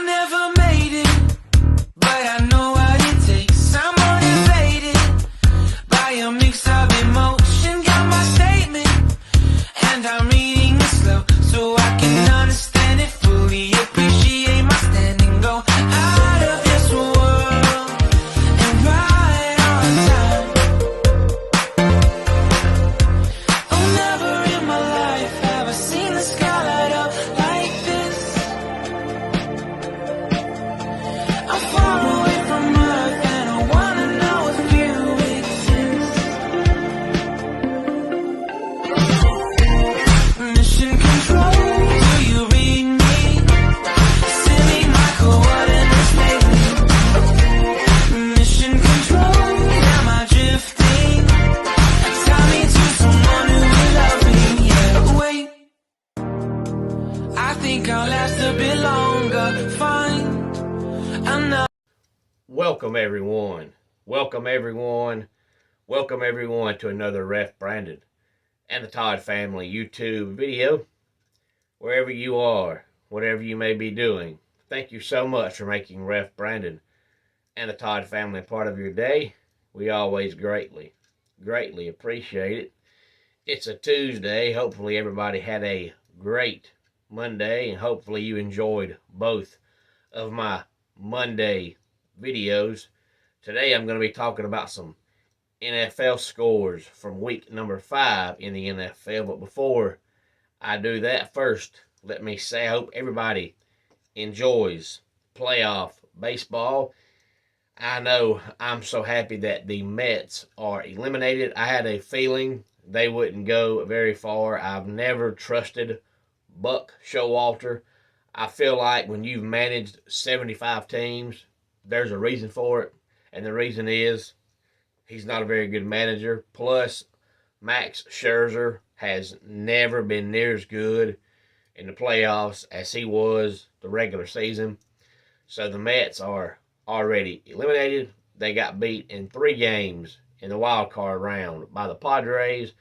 never made it, but I know what it takes. I'm motivated by a mix of emotion. Got my statement, and I'm reading it slow so I can understand it fully. Appreciate my standing, go out of this world and right on time. Oh, never in my life have I seen the sky light up like this. I'm far away from Earth and I wanna know if you exist. Mission control, do you read me? Send me my coordinates lately. Mission control, am I drifting? Tie me to someone who will love me, yeah. Wait, I think I'll last a bit longer. Fine, I'm not. Welcome everyone. Welcome everyone. Welcome everyone to another Ref Brandon and the Todd family YouTube video. Wherever you are, whatever you may be doing, thank you so much for making Ref Brandon and the Todd family a part of your day. We always greatly appreciate it. It's a Tuesday. Hopefully everybody had a great Monday, and hopefully you enjoyed both of my Monday videos. Today I'm going to be talking about some NFL scores from week number 5 in the NFL. But before I do that, first let me say I hope everybody enjoys playoff baseball. I know I'm so happy that the Mets are eliminated. I had a feeling they wouldn't go very far. I've never trusted Buck Showalter. I feel like when you've managed 75 teams, there's a reason for it. And the reason is he's not a very good manager. Plus, Max Scherzer has never been near as good in the playoffs as he was the regular season. So the Mets are already eliminated. They got beat in 3 games in the wild card round by the Padres.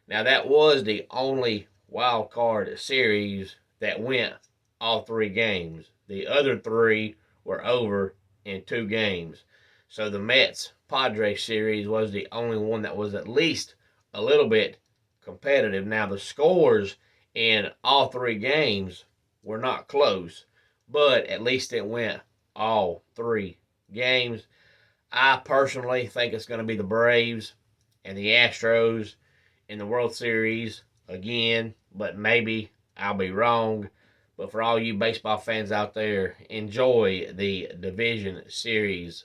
Now, that was the only wild card series that went all 3 games. The other 3 were over in 2 games. So the Mets-Padres series was the only one that was at least a little bit competitive. Now, the scores in all 3 games were not close, but at least it went all 3 games. I personally think it's going to be the Braves and the Astros in the World Series again, but maybe I'll be wrong. But for all you baseball fans out there, enjoy the Division Series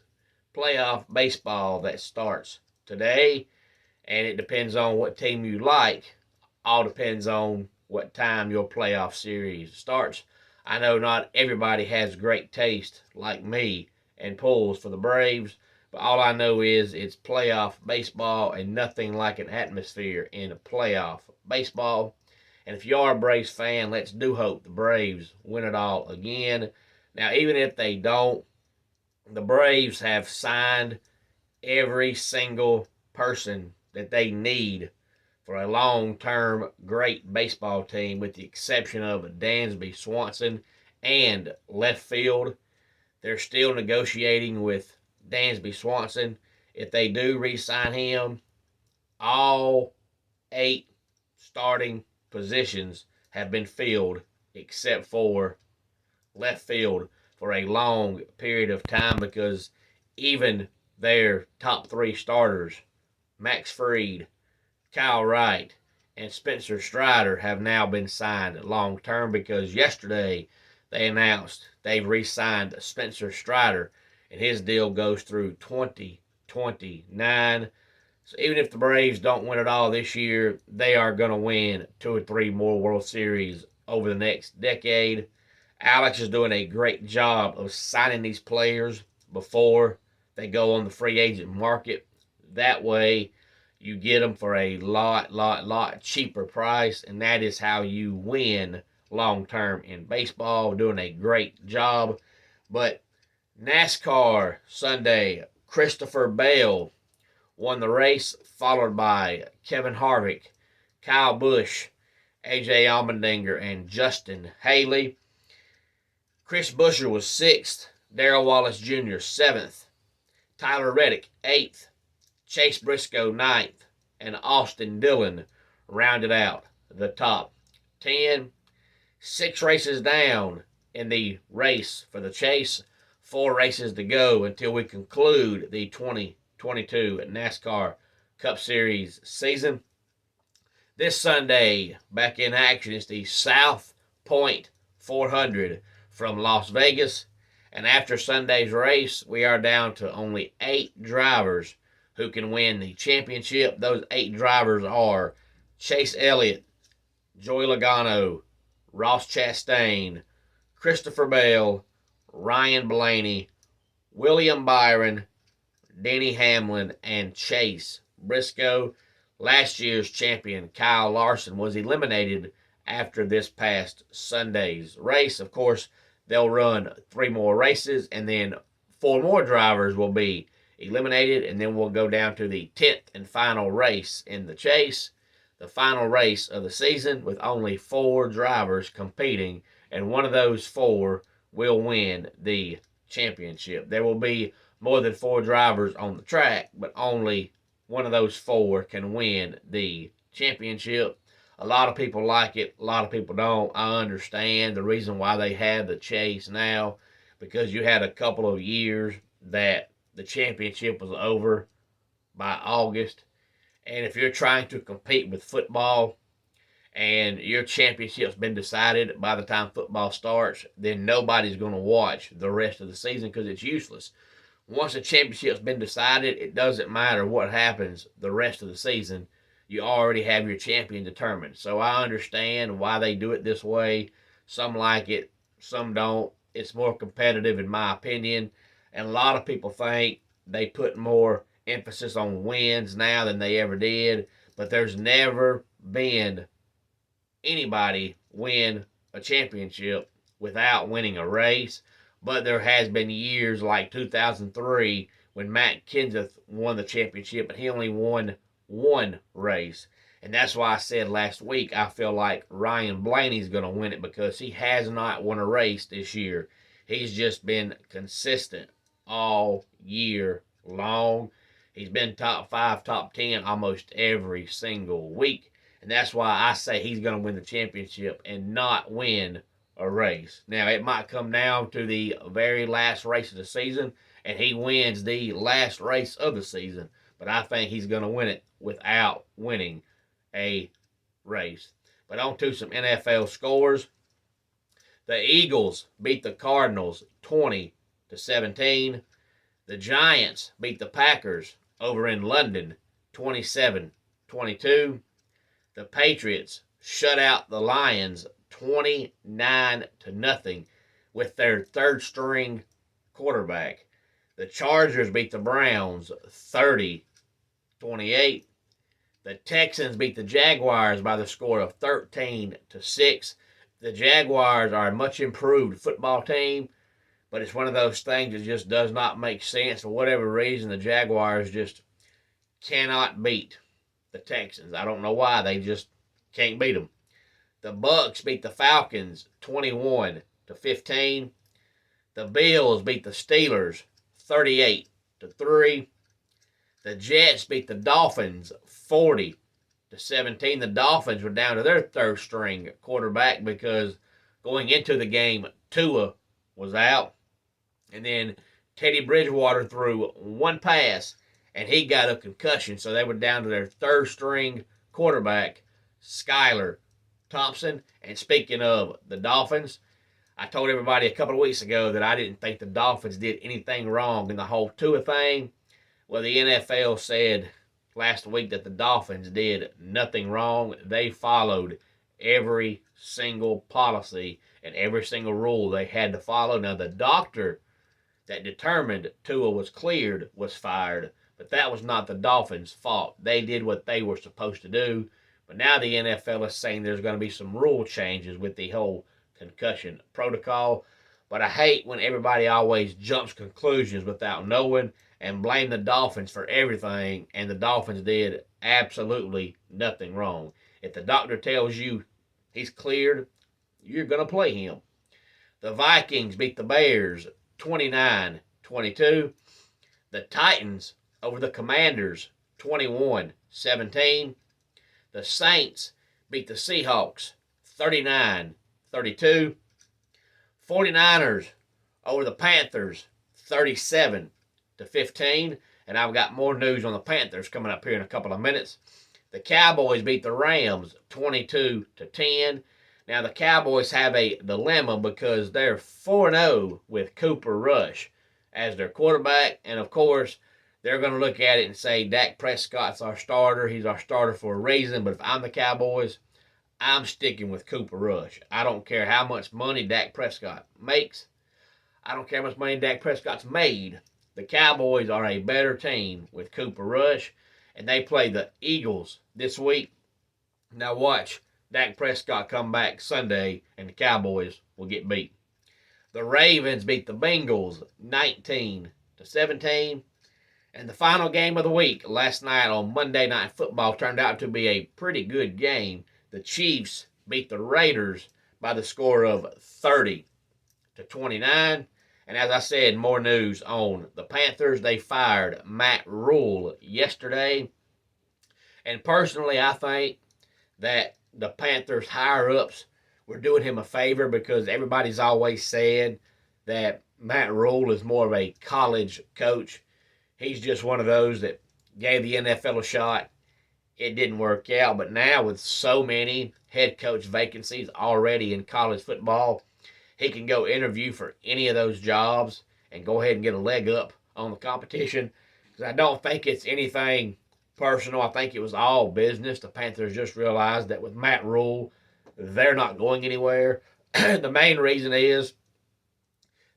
playoff baseball that starts today. And it depends on what team you like. All depends on what time your playoff series starts. I know not everybody has great taste like me and pulls for the Braves, but all I know is it's playoff baseball and nothing like an atmosphere in a playoff baseball. And if you are a Braves fan, let's do hope the Braves win it all again. Now, even if they don't, the Braves have signed every single person that they need for a long-term great baseball team, with the exception of Dansby Swanson and left field. They're still negotiating with Dansby Swanson. If they do re-sign him, all 8 starting positions have been filled except for left field for a long period of time, because even their top 3 starters, Max Fried, Kyle Wright, and Spencer Strider, have now been signed long term, because yesterday they announced they've re-signed Spencer Strider and his deal goes through 2029. So even if the Braves don't win it all this year, they are going to win 2 or 3 more World Series over the next decade. Alex is doing a great job of signing these players before they go on the free agent market. That way, you get them for a lot cheaper price, and that is how you win long-term in baseball, doing a great job. But NASCAR Sunday, Christopher Bell won the race, followed by Kevin Harvick, Kyle Busch, A.J. Allmendinger, and Justin Haley. Chris Buescher was 6th. Darrell Wallace Jr. 7th. Tyler Reddick 8th. Chase Briscoe 9th. And Austin Dillon rounded out the top 10. 6 races down in the race for the chase. 4 races to go until we conclude the 2022 NASCAR Cup Series season. This Sunday, back in action, is the South Point 400 from Las Vegas. And after Sunday's race, we are down to only 8 drivers who can win the championship. Those 8 drivers are Chase Elliott, Joey Logano, Ross Chastain, Christopher Bell, Ryan Blaney, William Byron, Denny Hamlin, and Chase Briscoe. Last year's champion Kyle Larson was eliminated after this past Sunday's race. Of course, they'll run 3 more races, and then 4 more drivers will be eliminated, and then we'll go down to the 10th and final race in the chase, the final race of the season, with only 4 drivers competing, and one of those 4 will win the championship. There will be more than 4 drivers on the track, but only one of those 4 can win the championship. A lot of people like it, a lot of people don't. I understand the reason why they have the chase now, because you had a couple of years that the championship was over by August. And if you're trying to compete with football and your championship's been decided by the time football starts, then nobody's going to watch the rest of the season because it's useless. Once the championship's been decided, it doesn't matter what happens the rest of the season. You already have your champion determined. So I understand why they do it this way. Some like it, some don't. It's more competitive in my opinion. And a lot of people think they put more emphasis on wins now than they ever did. But there's never been anybody win a championship without winning a race. But there has been years like 2003 when Matt Kenseth won the championship, and he only won 1 race. And that's why I said last week I feel like Ryan Blaney's going to win it, because he has not won a race this year. He's just been consistent all year long. He's been top 5, top 10 almost every single week. And that's why I say he's going to win the championship and not win a race. Now, it might come down to the very last race of the season, and he wins the last race of the season. But I think he's going to win it without winning a race. But on to some NFL scores. The Eagles beat the Cardinals 20-17. The Giants beat the Packers over in London 27-22. The Patriots shut out the Lions 29-0 with their third-string quarterback. The Chargers beat the Browns 30-28. The Texans beat the Jaguars by the score of 13-6. The Jaguars are a much improved football team, but it's one of those things that just does not make sense. For whatever reason, the Jaguars just cannot beat the Texans. I don't know why. They just can't beat them. The Bucks beat the Falcons 21-15. The Bills beat the Steelers 38-3. The Jets beat the Dolphins 40-17. The Dolphins were down to their third-string quarterback because going into the game, Tua was out. And then Teddy Bridgewater threw 1 pass, and he got a concussion. So they were down to their third-string quarterback, Skylar Thompson. And speaking of the Dolphins, I told everybody a couple of weeks ago that I didn't think the Dolphins did anything wrong in the whole Tua thing. Well, the NFL said last week that the Dolphins did nothing wrong. They followed every single policy and every single rule they had to follow. Now, the doctor that determined Tua was cleared was fired, but that was not the Dolphins' fault. They did what they were supposed to do. But now the NFL is saying there's going to be some rule changes with the whole concussion protocol. But I hate when everybody always jumps conclusions without knowing and blame the Dolphins for everything, and the Dolphins did absolutely nothing wrong. If the doctor tells you he's cleared, you're going to play him. The Vikings beat the Bears 29-22. The Titans over the Commanders 21-17. The Saints beat the Seahawks 39-32. 49ers over the Panthers 37-15. And I've got more news on the Panthers coming up here in a couple of minutes. The Cowboys beat the Rams 22-10. Now the Cowboys have a dilemma because they're 4-0 with Cooper Rush as their quarterback. And of course, they're going to look at it and say Dak Prescott's our starter. He's our starter for a reason. But if I'm the Cowboys, I'm sticking with Cooper Rush. I don't care how much money Dak Prescott makes. I don't care how much money Dak Prescott's made. The Cowboys are a better team with Cooper Rush, and they play the Eagles this week. Now watch Dak Prescott come back Sunday, and the Cowboys will get beat. The Ravens beat the Bengals 19-17. And the final game of the week, last night on Monday Night Football, turned out to be a pretty good game. The Chiefs beat the Raiders by the score of 30-29. And as I said, more news on the Panthers. They fired Matt Rule yesterday. And personally, I think that the Panthers higher-ups were doing him a favor because everybody's always said that Matt Rule is more of a college coach. He's just one of those that gave the NFL a shot. It didn't work out. But now with so many head coach vacancies already in college football, he can go interview for any of those jobs and go ahead and get a leg up on the competition. Because I don't think it's anything personal. I think it was all business. The Panthers just realized that with Matt Rule, they're not going anywhere. The main reason is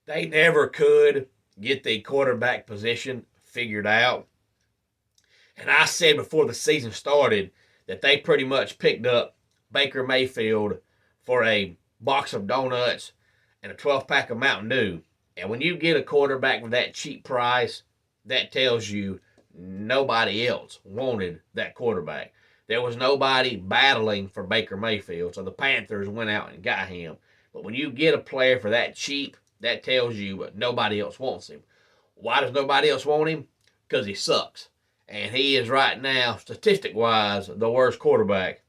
they never could get the quarterback position figured out. And I said before the season started that they pretty much picked up Baker Mayfield for a box of donuts and a 12-pack of Mountain Dew. And when you get a quarterback with that cheap price, that tells you nobody else wanted that quarterback. There was nobody battling for Baker Mayfield, so the Panthers went out and got him. But when you get a player for that cheap, that tells you nobody else wants him. Why does nobody else want him? Because he sucks. And he is right now, statistic-wise, the worst quarterback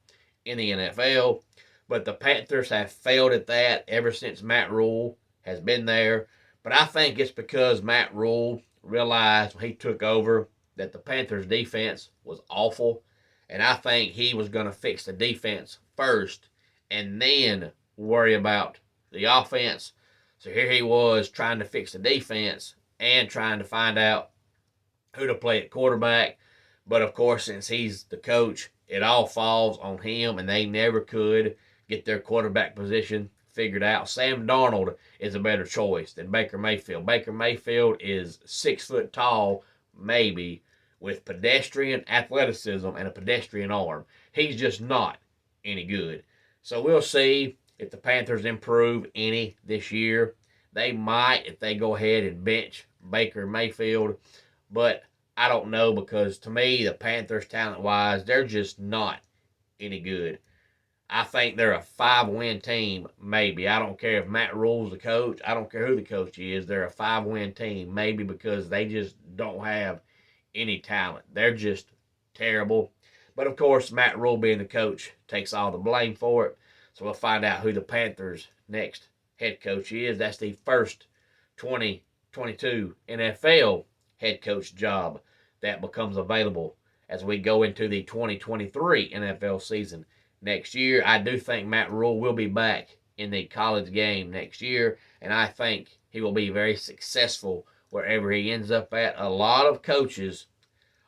in the NFL. But the Panthers have failed at that ever since Matt Rule has been there. But I think it's because Matt Rule realized when he took over that the Panthers' defense was awful. And I think he was going to fix the defense first and then worry about the offense. So here he was trying to fix the defense and trying to find out who to play at quarterback. But, of course, since he's the coach, it all falls on him, and they never could get their quarterback position figured out. Sam Darnold is a better choice than Baker Mayfield. Baker Mayfield is 6 foot tall, maybe, with pedestrian athleticism and a pedestrian arm. He's just not any good. So we'll see if the Panthers improve any this year. They might if they go ahead and bench Baker Mayfield. But I don't know because to me, the Panthers, talent-wise, they're just not any good. I think they're a 5-win team, maybe. I don't care if Matt Rule's the coach. I don't care who the coach is. They're a 5-win team, maybe because they just don't have any talent. They're just terrible. But, of course, Matt Rule being the coach takes all the blame for it. So we'll find out who the Panthers' next head coach is. That's the first 2022 NFL head coach job that becomes available as we go into the 2023 NFL season next year. I do think Matt Rule will be back in the college game next year, and I think he will be very successful wherever he ends up at. A lot of coaches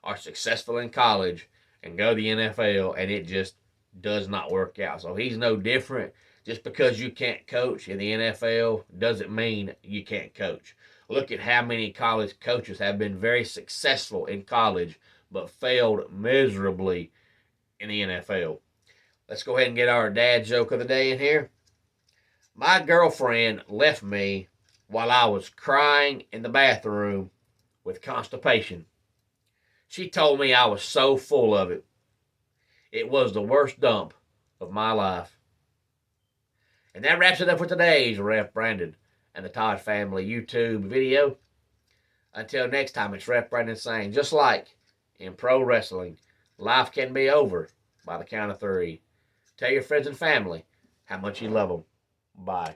are successful in college and go to the NFL, and it just does not work out. So he's no different. Just because you can't coach in the NFL doesn't mean you can't coach. Look at how many college coaches have been very successful in college but failed miserably in the NFL. Let's go ahead and get our dad joke of the day in here. My girlfriend left me while I was crying in the bathroom with constipation. She told me I was so full of it. It was the worst dump of my life. And that wraps it up for today's Ref Brandon and the Todd Family YouTube video. Until next time, it's Ref Brandon saying, just like in pro wrestling, life can be over by the count of 3. Tell your friends and family how much you love them. Bye.